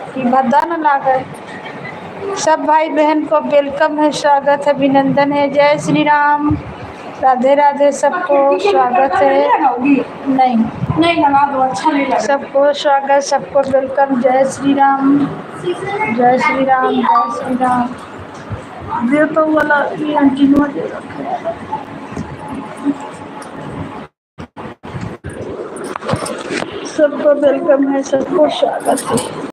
कि भद्दा न लागल। सब भाई बहन को वेलकम है, स्वागत है, अभिनंदन है। जय श्री राम, राधे राधे। सबको स्वागत है। नहीं नहीं लगा दो, अच्छा नहीं लगा। सबको स्वागत, सबको वेलकम। जय श्री राम, जय श्री राम, जय श्री राम। दे तो वाला ये अंतिम दे रखे। सबको वेलकम है, सबको स्वागत है।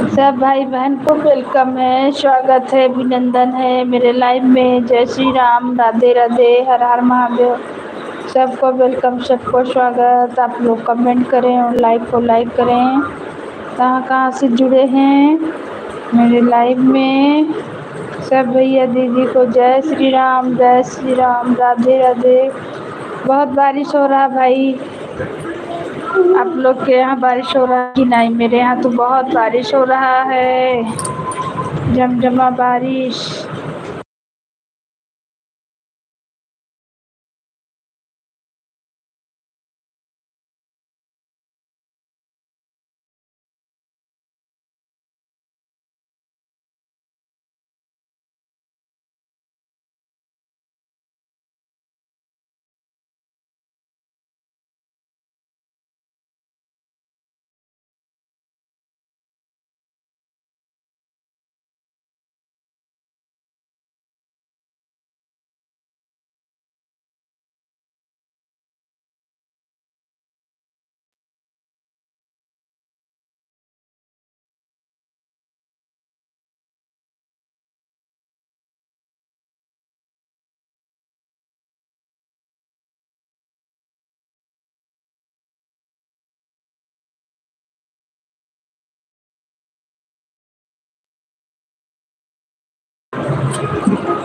सब भाई बहन को वेलकम है, स्वागत है, अभिनंदन है मेरे लाइव में। जय श्री राम, राधे राधे, हर हर महादेव। सबको वेलकम, सबको स्वागत। आप लोग कमेंट करें और लाइक को लाइक करें। कहाँ से जुड़े हैं मेरे लाइव में। सब भैया दीदी को जय श्री राम, जय श्री राम, राधे राधे। बहुत बारिश हो रहा भाई, आप लोग के यहाँ बारिश हो रहा है कि नहीं? मेरे यहाँ तो बहुत बारिश हो रहा है, झमझमा बारिश।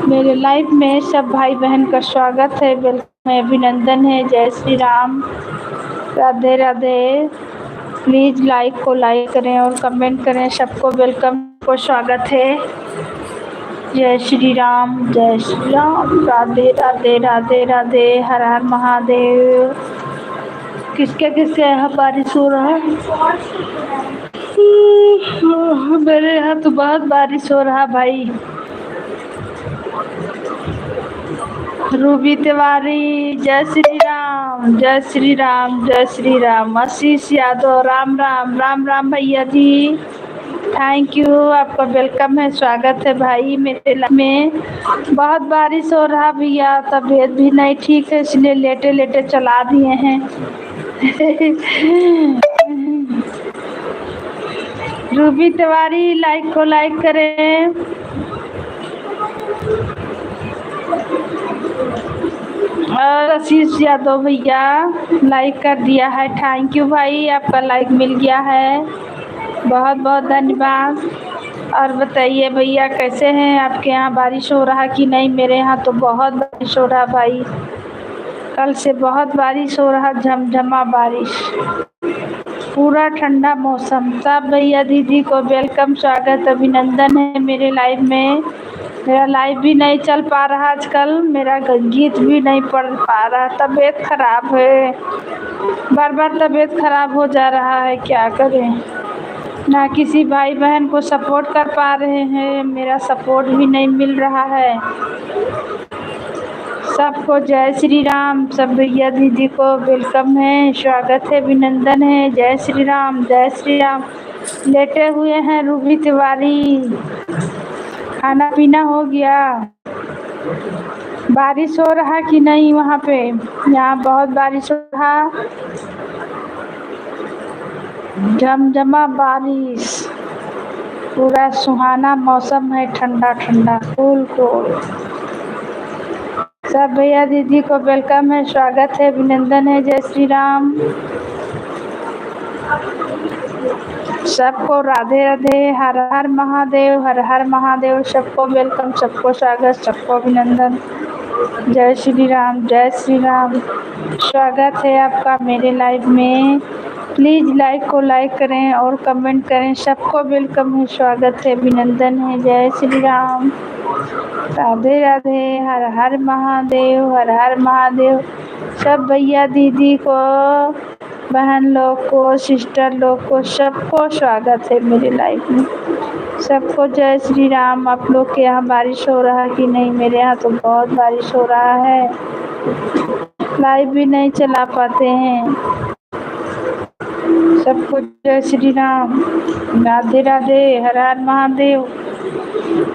मेरे लाइव में सब भाई बहन का स्वागत है, वेलकम है, अभिनंदन है। जय श्री राम, राधे राधे। प्लीज़ लाइक को लाइक करें और कमेंट करें। सबको वेलकम, को स्वागत है। जय श्री राम, जय श्री राम, राधे राधे, राधे राधे, हर हर महादेव। किसके किसके यहाँ बारिश हो रहा है? मेरे यहाँ तो बहुत बारिश हो रहा भाई। रूबी तिवारी, जय श्री राम, जय श्री राम, जय श्री राम। आशीष यादव, राम राम, राम राम भैया जी, थैंक यू। आपका वेलकम है, स्वागत है भाई मेरे में। बहुत बारिश हो रहा भैया, तबीयत भी नहीं ठीक है, इसलिए लेटे लेटे चला दिए हैं। रूबी तिवारी, लाइक को लाइक करें। और आशीष यादव भैया लाइक कर दिया है, थैंक यू भाई, आपका लाइक मिल गया है, बहुत बहुत धन्यवाद। और बताइए भैया कैसे हैं? आपके यहाँ बारिश हो रहा कि नहीं? मेरे यहाँ तो बहुत बारिश हो रहा भाई, कल से बहुत बारिश हो रहा, झमझमा बारिश, पूरा ठंडा मौसम। सब भैया दीदी को वेलकम, स्वागत, अभिनंदन है मेरे लाइव में। मेरा लाइव भी नहीं चल पा रहा आजकल, मेरा गीत भी नहीं पढ़ पा रहा, तबीयत खराब है, बार बार तबीयत खराब हो जा रहा है, क्या करें। ना किसी भाई बहन को सपोर्ट कर पा रहे हैं, मेरा सपोर्ट भी नहीं मिल रहा है। सबको जय श्री राम। सब भैया दीदी को वेलकम है, स्वागत है, अभिनंदन है। जय श्री राम, जय श्री राम। लेटे हुए हैं रूबी तिवारी। खाना पीना हो गया? बारिश हो रहा कि नहीं वहाँ पे? यहाँ बहुत बारिश हो रहा, झमझमा बारिश। पूरा सुहाना मौसम है, ठंडा ठंडा, कूल कूल। सब भैया दीदी को वेलकम है, स्वागत है, अभिनंदन है। जय श्री राम। सबको राधे राधे, हर हर महादेव, हर हर महादेव। सबको वेलकम, सबको स्वागत, सबको अभिनंदन। जय श्री राम, जय श्री राम। स्वागत है आपका मेरे लाइव में। प्लीज़ लाइक को लाइक करें और कमेंट करें। सबको वेलकम है, स्वागत है, अभिनंदन है। जय श्री राम, राधे राधे, हर हर महादेव, हर हर महादेव। सब भैया दीदी को, बहन लोग को, सिस्टर लोग को, सबको स्वागत है मेरे लाइफ में। सबको जय श्री राम। आप लोग के यहाँ बारिश हो रहा है कि नहीं? मेरे यहाँ तो बहुत बारिश हो रहा है, लाइव भी नहीं चला पाते हैं। सबको जय श्री राम, राधे राधे, हर हर महादेव।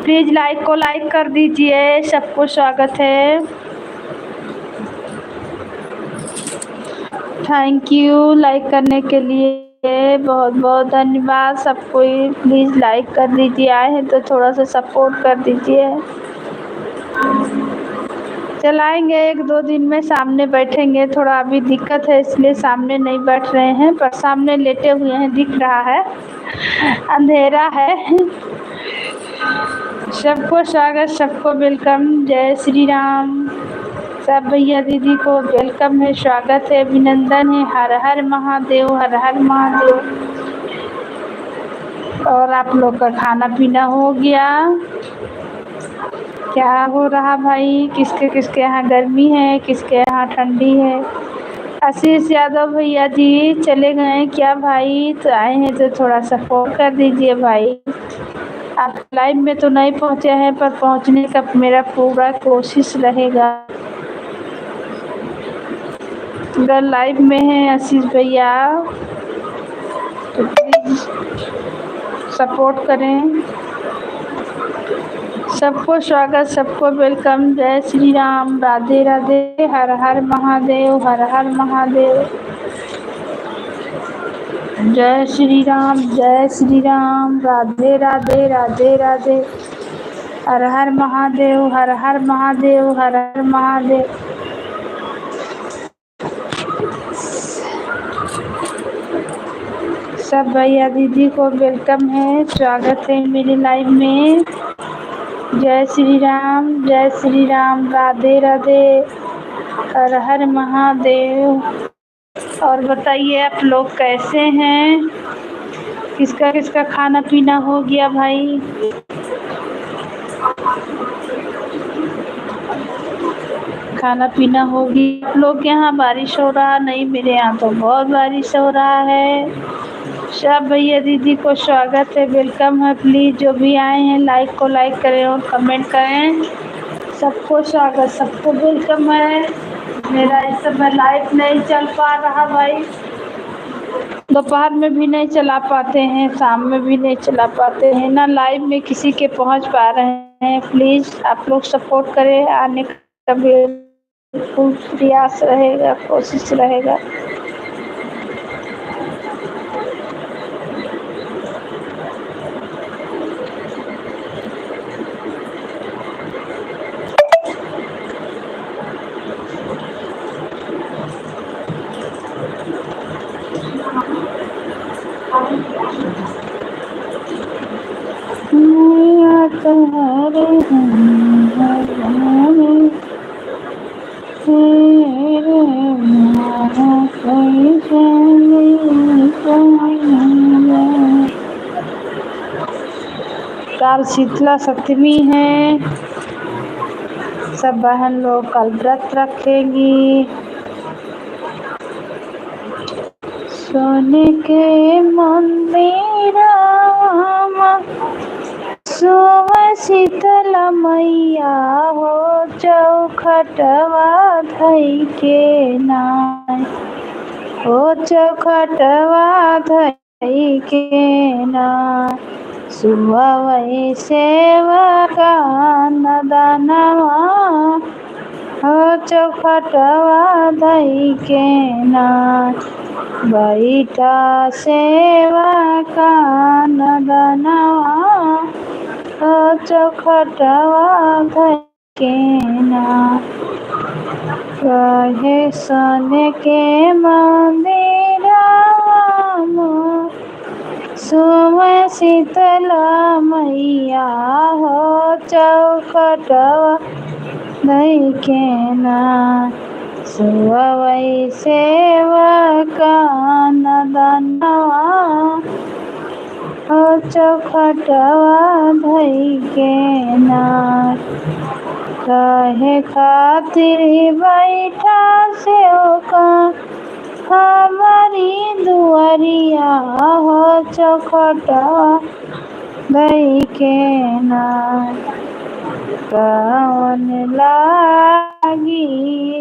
प्लीज लाइक को लाइक कर दीजिए, सबको स्वागत है। थैंक यू लाइक करने के लिए, बहुत बहुत धन्यवाद सबको। प्लीज लाइक कर दीजिए, आए हैं तो थोड़ा सा सपोर्ट कर दीजिए। चलाएंगे, एक दो दिन में सामने बैठेंगे। थोड़ा अभी दिक्कत है इसलिए सामने नहीं बैठ रहे हैं, पर सामने लेटे हुए हैं, दिख रहा है, अंधेरा है। सबको स्वागत, सबको वेलकम। जय श्री राम। सब भैया दीदी को वेलकम है, स्वागत है, अभिनंदन है। हर हर महादेव, हर हर महादेव। और आप लोग का खाना पीना हो गया? क्या हो रहा भाई? किसके किसके यहाँ गर्मी है, किसके यहाँ ठंडी है? आशीष यादव भैया जी चले गए क्या भाई? तो आए हैं तो थोड़ा सपोर्ट कर दीजिए भाई। आप लाइव में तो नहीं पहुँचे हैं, पर पहुँचने का मेरा पूरा कोशिश रहेगा। अगर लाइव में हैं आशीष भैया तो प्लीज सपोर्ट करें। सबको स्वागत, सबको वेलकम। जय श्री राम, राधे राधे, हर हर महादेव, हर हर महादेव। जय श्री राम, जय श्री राम, राधे राधे, राधे राधे, हर हर महादेव, हर हर महादेव, हर हर महादेव। सब भैया दीदी को वेलकम है, स्वागत है मेरे लाइव में। जय श्री राम, जय श्री राम, राधे राधे, हर हर महादेव। और बताइए आप लोग कैसे हैं? किसका किसका खाना पीना हो गया भाई? खाना पीना हो गया? आप लोग के यहाँ बारिश हो रहा? नहीं, मेरे यहाँ तो बहुत बारिश हो रहा है। सब भैया दीदी को स्वागत है, वेलकम है। प्लीज़ जो भी आए हैं लाइक को लाइक करें और कमेंट करें। सबको स्वागत, सबको वेलकम है। मेरा इस समय लाइव नहीं चल पा रहा भाई, दोपहर में भी नहीं चला पाते हैं, शाम में भी नहीं चला पाते हैं ना, लाइव में किसी के पहुंच पा रहे हैं। प्लीज़ आप लोग सपोर्ट करें, आने का बिल्कुल प्रयास रहेगा, कोशिश रहेगा। कल शीतला सप्तमी है, सब बहन लोग कल व्रत रखेंगी। सोने के मंदिर सुबह शीतल मैया हो चौखटवा धई के नाय, हो चौखटवा धई के नाय। सुबह सेवका नदनवा हो चौखटवा धई के नाय, बैठा सेवका नदनवा हो चौखटवा धई के नाय। रहे सन के मंदिरवा सोमय शीतल मैया हो चौखटवा धई के नाय। सुबह सेवका नदनवा हो चौखटवा धई के नाय। कहे खातिर बैठा सेवका हमारी दुआरिया हो चौखटवा धई के नाय। कौन लागी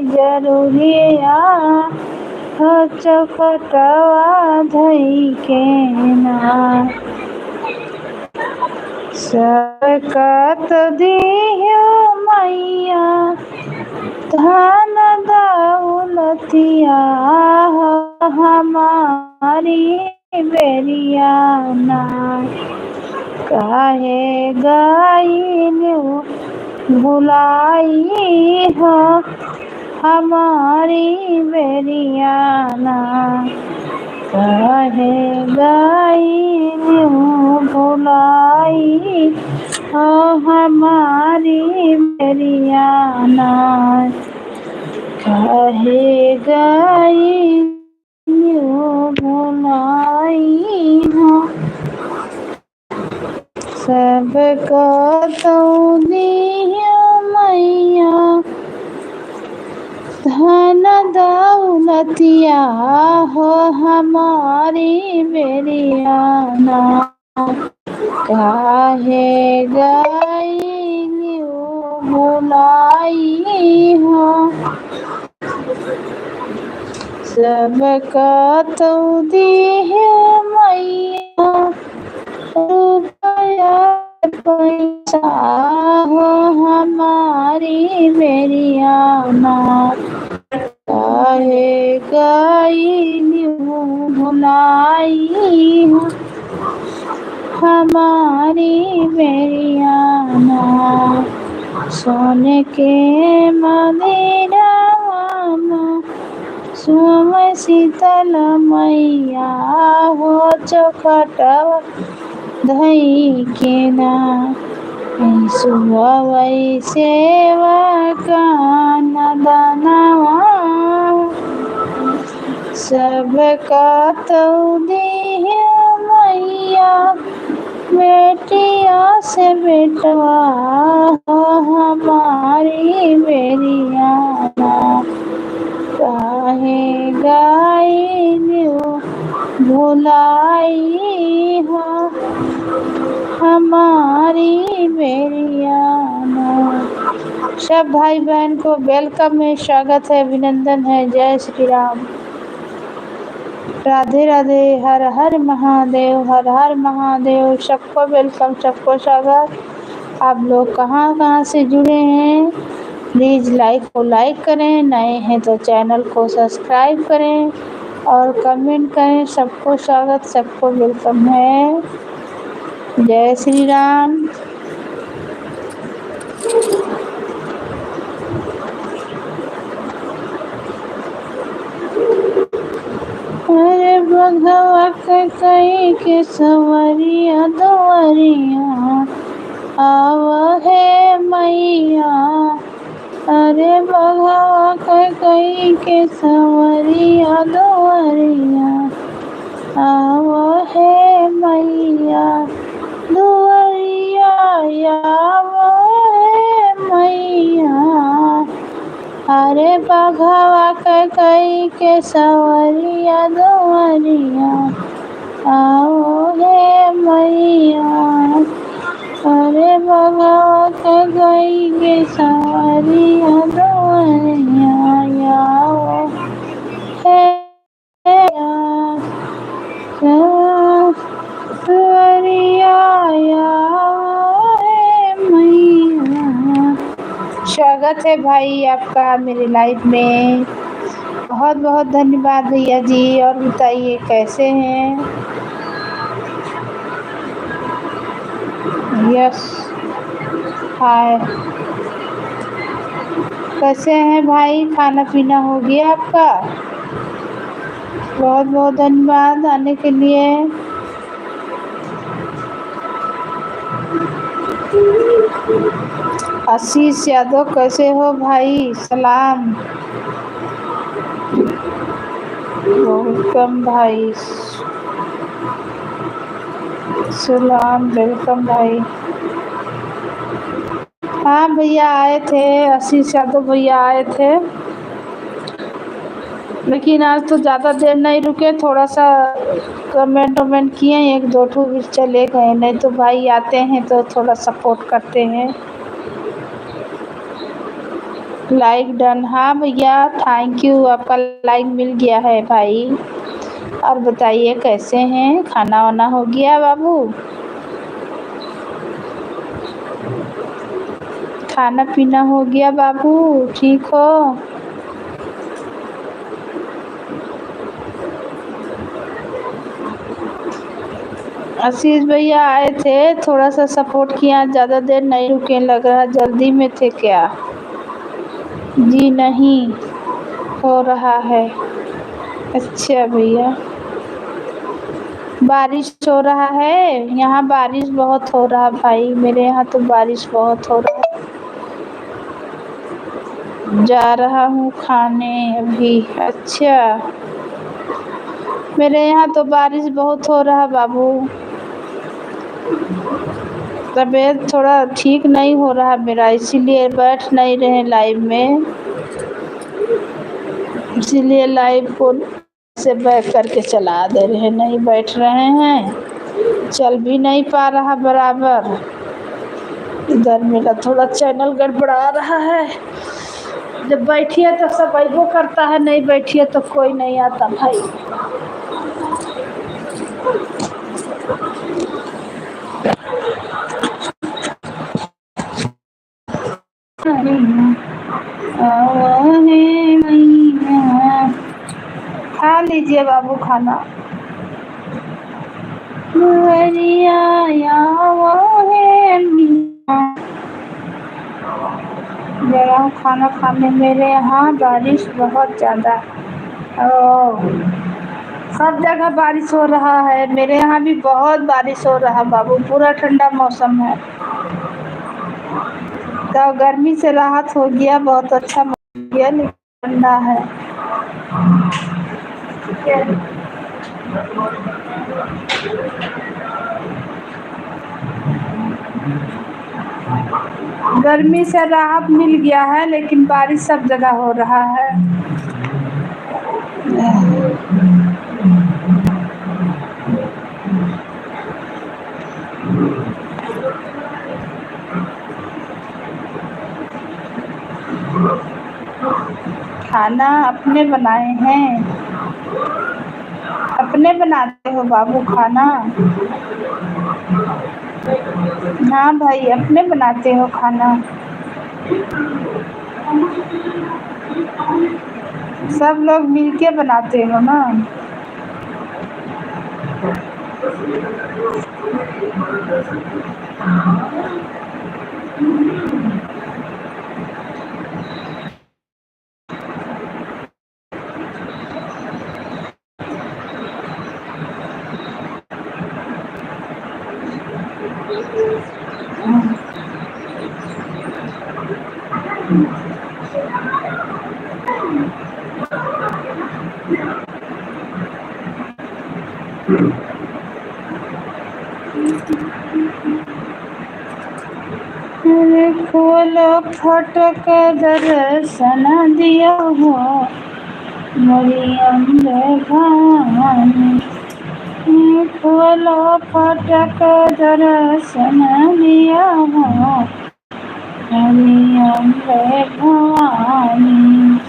जरूरिया हो चौखटवा धई के नाय। सकत दियो मैया धन दौलतिया हो हमारी बेरिया नाय। काहे गइलू भुलाई हो हमारी बेरिया नाय। काहे गइलू भुलाई हो हमारी बेरिया नाय। काहे गइलू भुलाई हो सब कहतौ दियो मैया धन दौलतिया हो हमारी बेरिया नाय। काहे गइलू भुलाई हो सब कहतौ दियो मैया रुपया पैसा हो हमारी बेरिया नाय। काहे गइलू भुलाई हो हमारी बेरिया नाय। सोने के मंदिरवा सोमय शीतल मैया हो चौखटवा धई के नाय। सुबह सेवका नदनवा सब कहतौ दियो मैया बेटिया से बेटवा हो हमारी बेरिया नाय। काहे गइलू भुलाई हो हमारी बेरिया नाय। सब भाई बहन को वेलकम है, स्वागत है, अभिनंदन है। जय श्री राम, राधे राधे, हर हर महादेव, हर हर महादेव। सबको वेलकम, सबको स्वागत। आप लोग कहाँ कहाँ से जुड़े हैं प्लीज़ लाइक करें, नए हैं तो चैनल को सब्सक्राइब करें और कमेंट करें। सबको स्वागत, सबको वेलकम है। जय श्री राम। अरे भगवा कई के सवरिया दुआरिया आव है मैया। अरे भगवा कई के सवरिया दुआरिया आव है मैया। दुआरिया आव है मैया। अरे भगवा कई के सवरिया दुआरिया आओ है मैया। अरे भगा के गई गे सारी यादों आओ हे स्वागत है भाई आपका मेरे लाइफ में। बहुत बहुत धन्यवाद भैया जी। और बताइए कैसे हैं? Yes hi. कैसे हैं भाई? खाना पीना हो गया आपका? बहुत बहुत धन्यवाद आने के लिए। आशीष यादव कैसे हो भाई? सलाम। वेलकम भाई। सलाम वेलकम भाई। हाँ भैया आए थे, आशीष यादव भैया आए थे, लेकिन आज तो ज़्यादा देर नहीं रुके। थोड़ा सा कमेंट वमेंट किए, एक दो ठो भी चले गए। नहीं तो भाई आते हैं तो थोड़ा सपोर्ट करते हैं। Like done. हाँ भैया थैंक यू, आपका लाइक मिल गया है भाई। और बताइए कैसे हैं? खाना वाना हो गया बाबू? खाना पीना हो गया बाबू? ठीक हो? आशीष भैया आए थे, थोड़ा सा सपोर्ट किया, ज़्यादा देर नहीं रुके। लग रहा जल्दी में थे क्या? जी नहीं हो रहा है। अच्छा भैया बारिश हो रहा है? यहाँ बारिश बहुत हो रहा भाई, मेरे यहाँ तो बारिश बहुत हो रहा है। जा रहा हूँ खाने अभी। अच्छा मेरे यहाँ तो बारिश बहुत हो रहा बाबू। तबीयत थोड़ा ठीक नहीं हो रहा मेरा, इसीलिए बैठ नहीं रहे लाइव में। इसीलिए लाइव को से बैठ करके चला दे रहे, नहीं बैठ रहे हैं। चल भी नहीं पा रहा बराबर। इधर मेरा थोड़ा चैनल गड़बड़ा रहा है। जब बैठिए तो सब अइबो करता है, नहीं बैठिए तो कोई नहीं आता भाई। खा लीजिए बाबू खाना। जरा खाना खाने। मेरे यहाँ बारिश बहुत ज़्यादा। ओह सब जगह बारिश हो रहा है, मेरे यहाँ भी बहुत बारिश हो रहा बाबू। पूरा ठंडा मौसम है, तो गर्मी से राहत हो गया। बहुत अच्छा मौसम हो गया, लेकिन ठंडा है। गर्मी से राहत मिल गया है, लेकिन बारिश सब जगह हो रहा है। खाना अपने बनाए हैं? अपने बनाते हो बाबू खाना? हाँ भाई अपने बनाते हो खाना? सब लोग मिलके बनाते हो ना? खोलो फटक दर्शन दिया हो मरियम भवानी। खोलो फटक दर्शन दिया हो हरि अम्बे भवानी।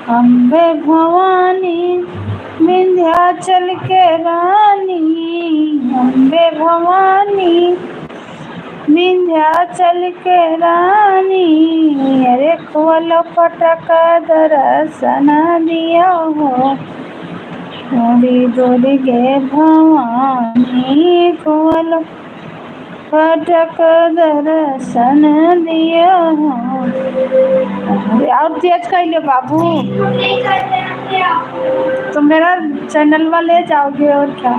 अम्बे भवानी विंध्याचल के रानी। अम्बे भवानी विंध्याचल के रानी। अरे खोलो फटक दर्शन दिया हो हरि दुर्गे भवानी। खोलो फटक दर्शन दिया हो। और तेज कर लो बाबू, तो मेरा चैनल वाले जाओगे और क्या।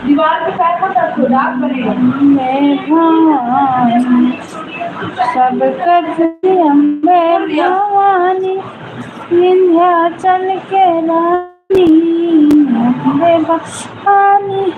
दीवार पे पैर मत रखो, दाग बनेगा। मैं भवानी सब कर अम्बे भवानी विंध्याचल के रानी। अम्बे भवानी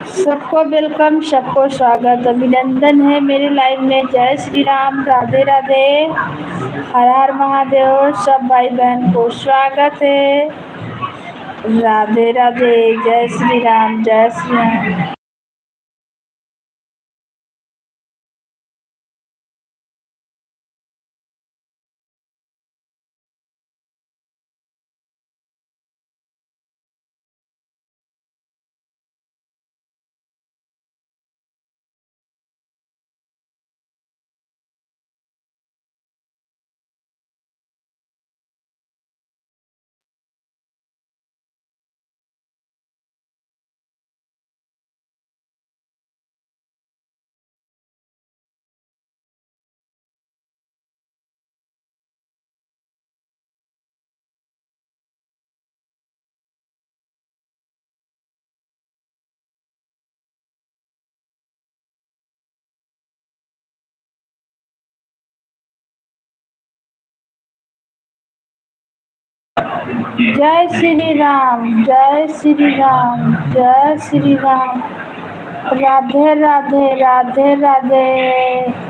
सबको वेलकम, सबको स्वागत, अभिनंदन है मेरे लाइव में। जय श्री राम, राधे राधे, हर हर महादेव। सब भाई बहन को स्वागत है। राधे राधे, जय श्री राम, जय श्री राम। जय श्री राम, जय श्री राम, जय श्री राम। राधे राधे, राधे राधे।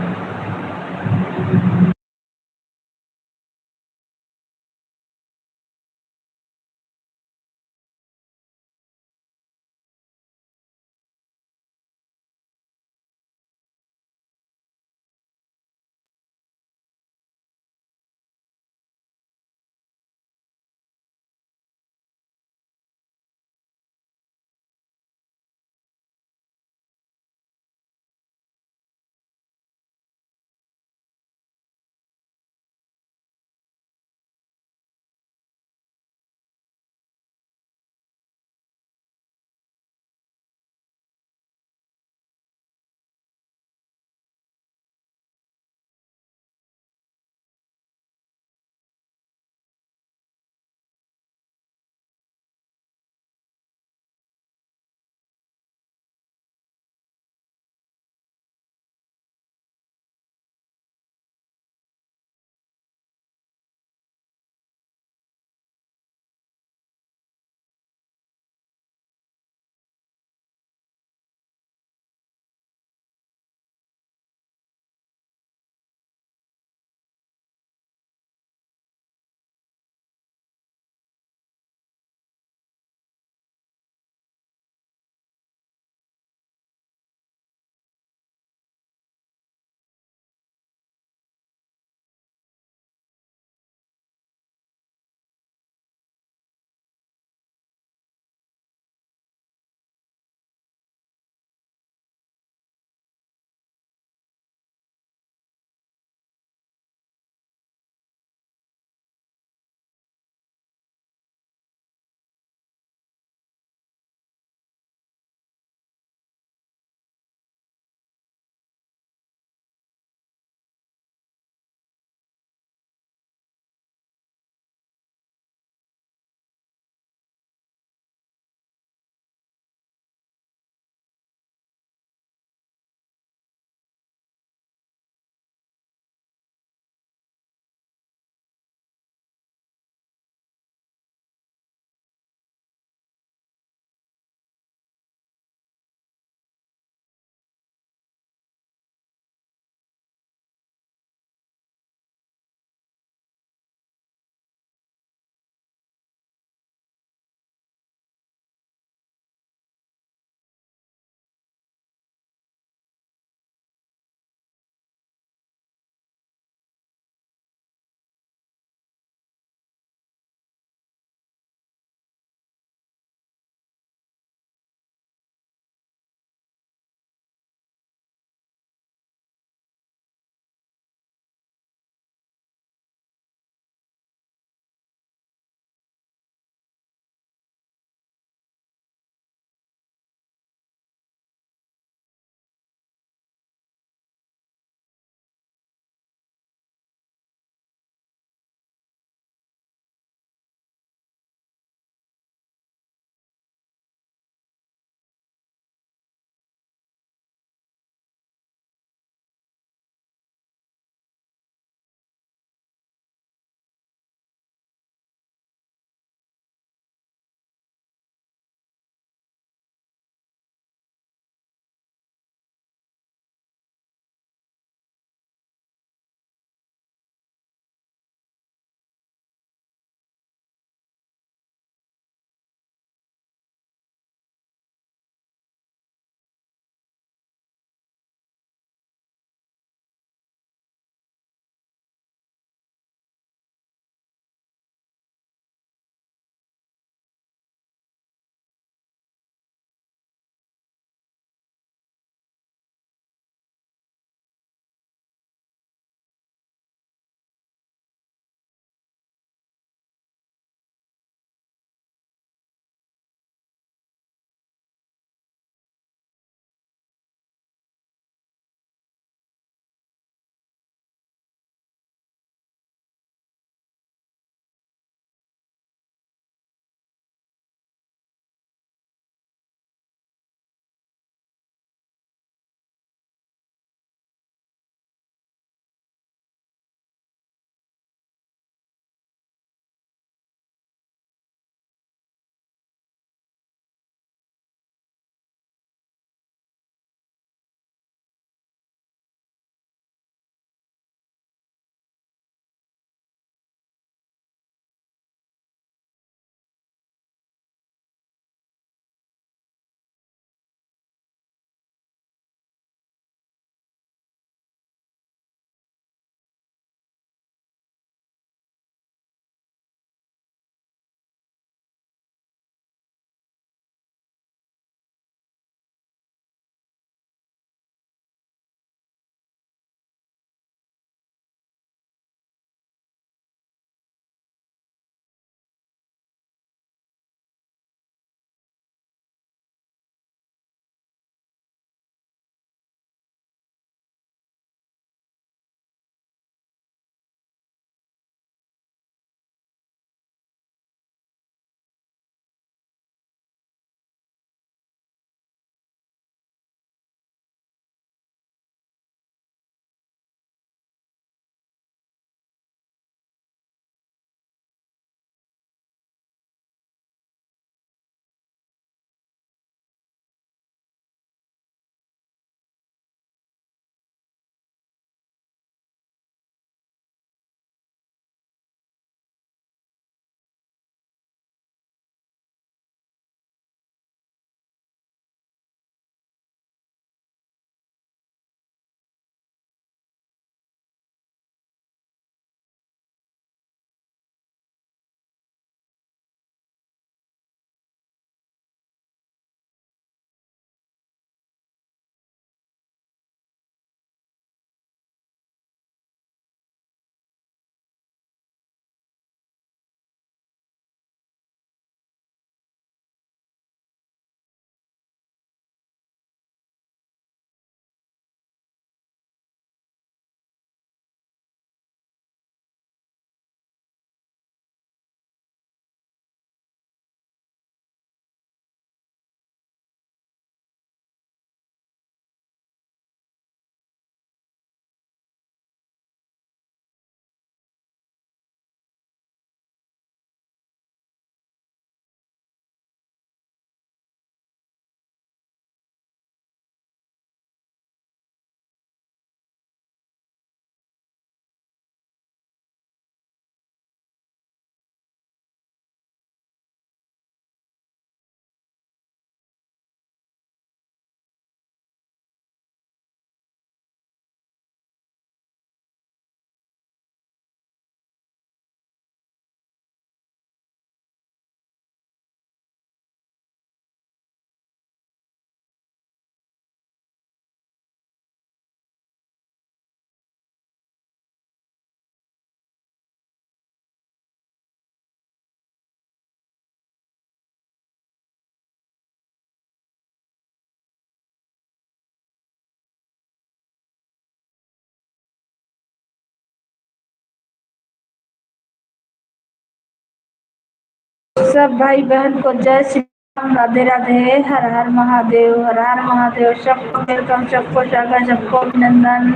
सब भाई बहन को जय श्री राम, राधे राधे, हर हर महादेव, हर हर महादेव। सबको वेलकम, सबको स्वागत, सबको अभिनंदन।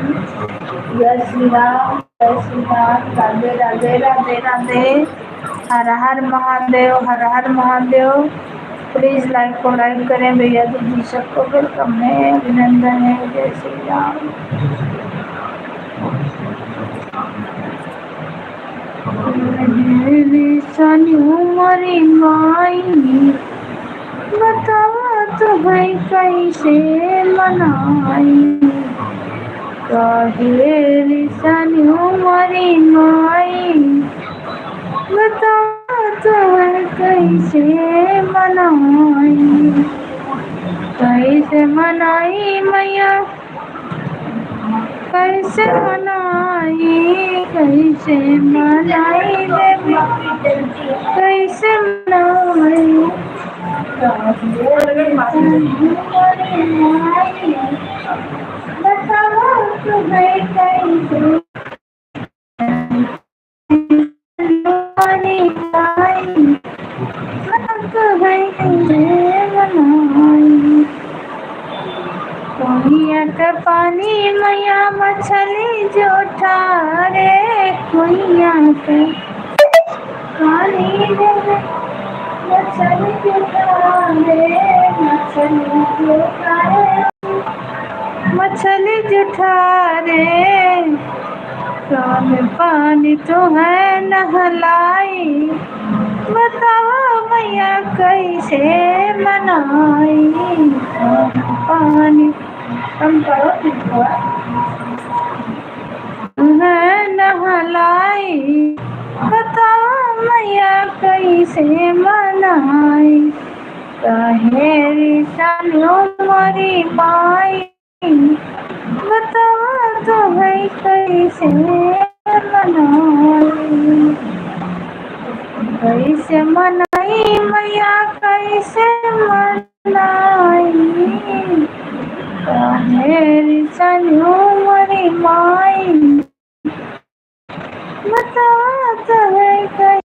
जय श्री राम, जय श्री राम, राधे राधे, राधे राधे, हर हर महादेव, हर हर महादेव। प्लीज लाइक को लाइक करें भैया दीदी, सबको वेलकम है, अभिनंदन है। जय श्री राम। सानी उमरी माई बतावा तो भाई कैसे मनाई, काहेरी सानी उमरी माई बतावा तो भाई कैसे मनाई, कैसे मनाई मैया, कैसे मनाई, कैसे मनाई देवी, कैसे मनाई, बताओ तुम्हें कैसे मनाई, तुम्हें कैसे मनाई। कुइया का पानी मैया मछली जो ठारे, कुइया का पानी दे मछली जो ठारे, मछली जो ठारे, मछली जो ठारे, कान पानी तो है नहलाई, बताओ मैया कैसे मनाई, पानी कम करो है नहलाई, बताओ मैया कैसे मनाई, कहेरी सानो मरी माई, बताओ तो भाई कैसे मनाई, कैसे मनाई मैया, कैसे मनाई, कहेरी सानो मरी माई, बताओ तो भाई कैसे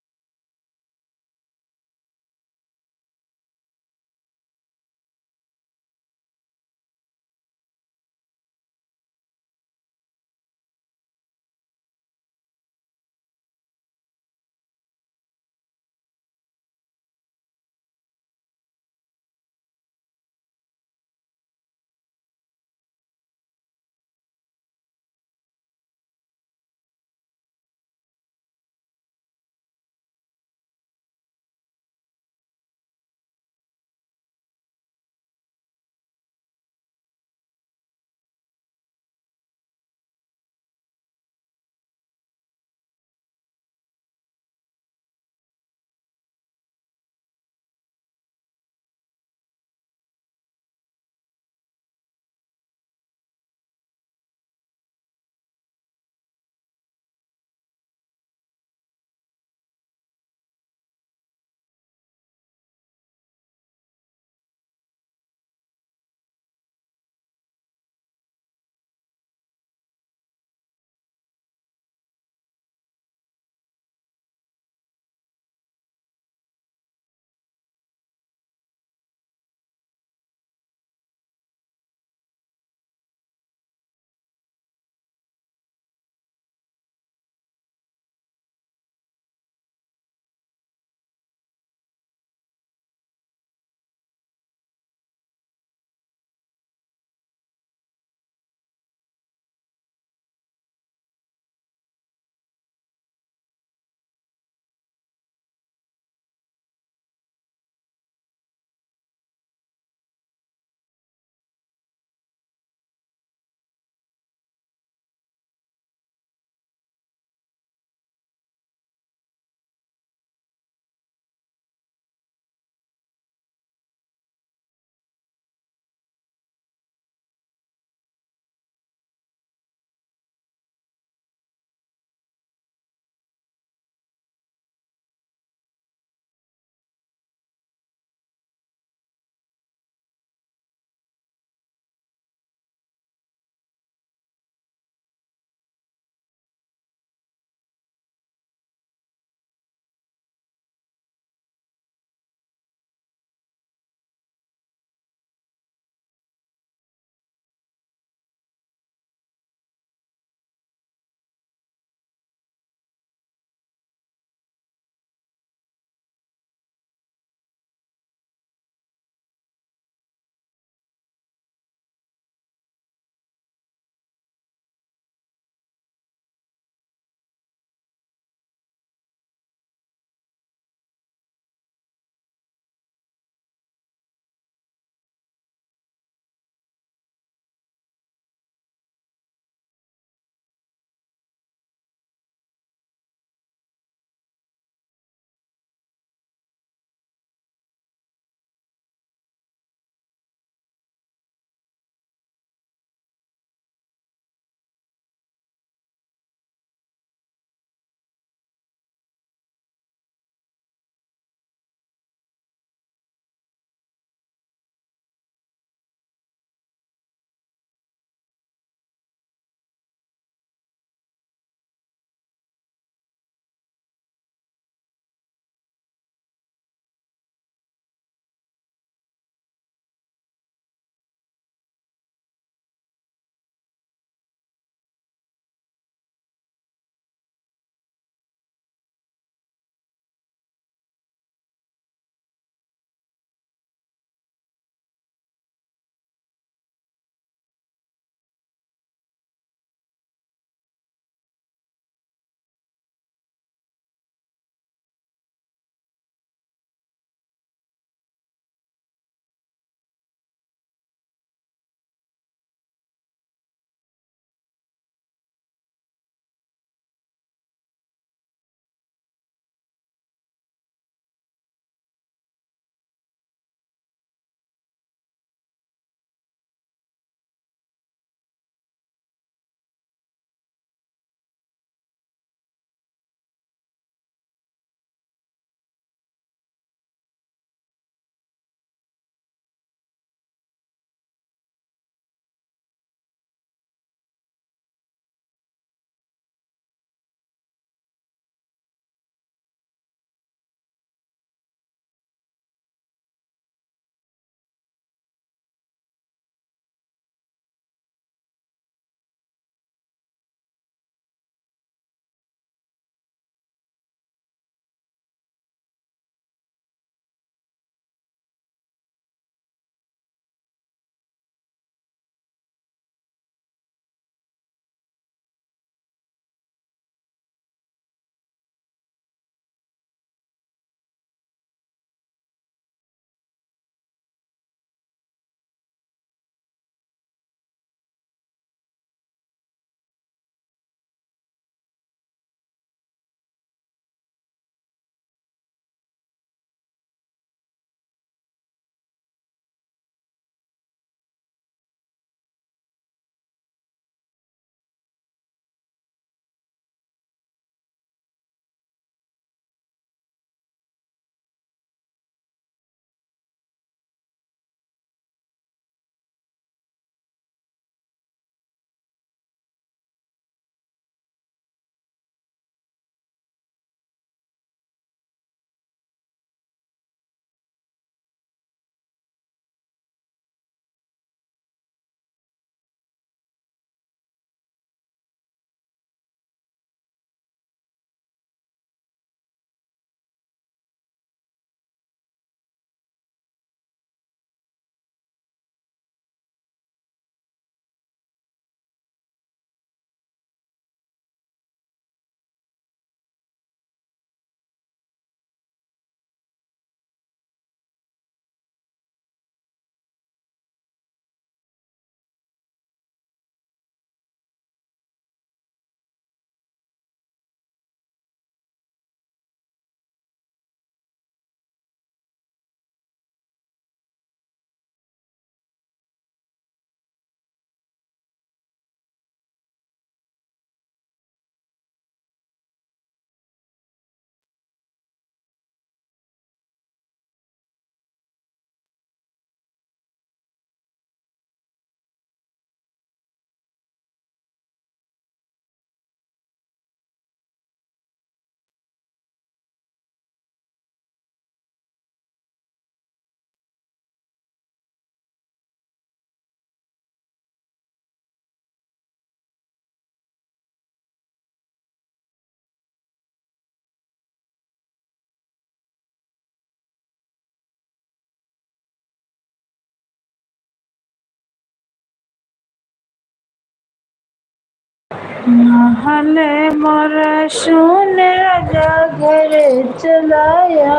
महले मोर सुन राजा घर चलाया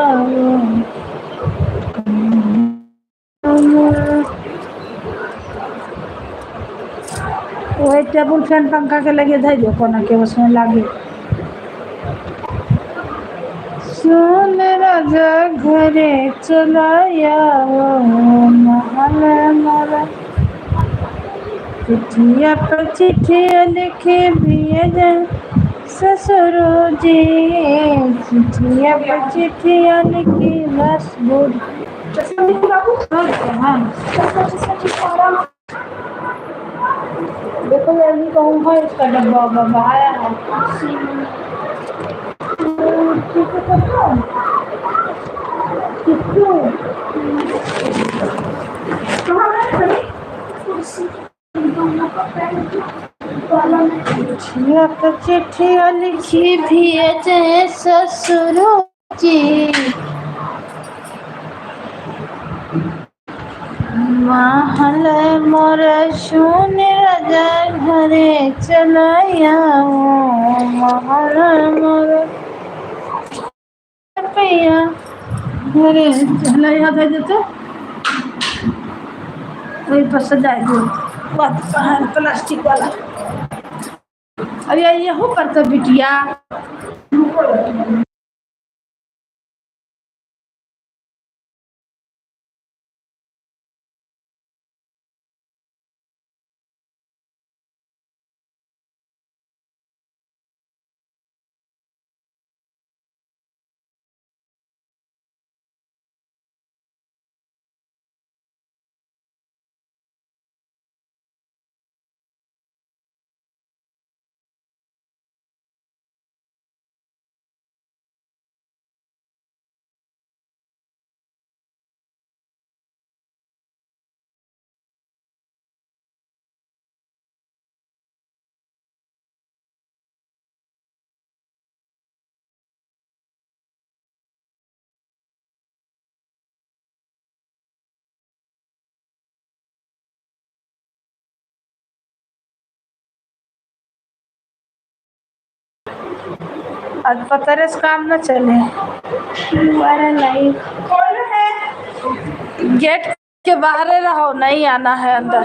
वही टेबुल फैन पंखा के लगे धै दो कोना के उसमें लागे सुन राजा घरे चलाया महले मोर चिट्ठिया पर चिट्ठिया लिखे भेजे ससुर जी चिट्ठिया पर चिट्ठिया लिखी बस बुढ़ देखो यही कहूँ है इसका डब्बा वब्बा आया है चिट्ठिया पर चिट्ठिया लिखी भेजे ससुर जी महले मोर सुन राजा घरे चलाया महले मोर पैया घरे चलाया दे देते वही पर सजा दो प्लास्टिक वाला अरे ये हो पर तो बिटिया आज पतरे से काम न चले गेट के बाहर रहो नहीं आना है अंदर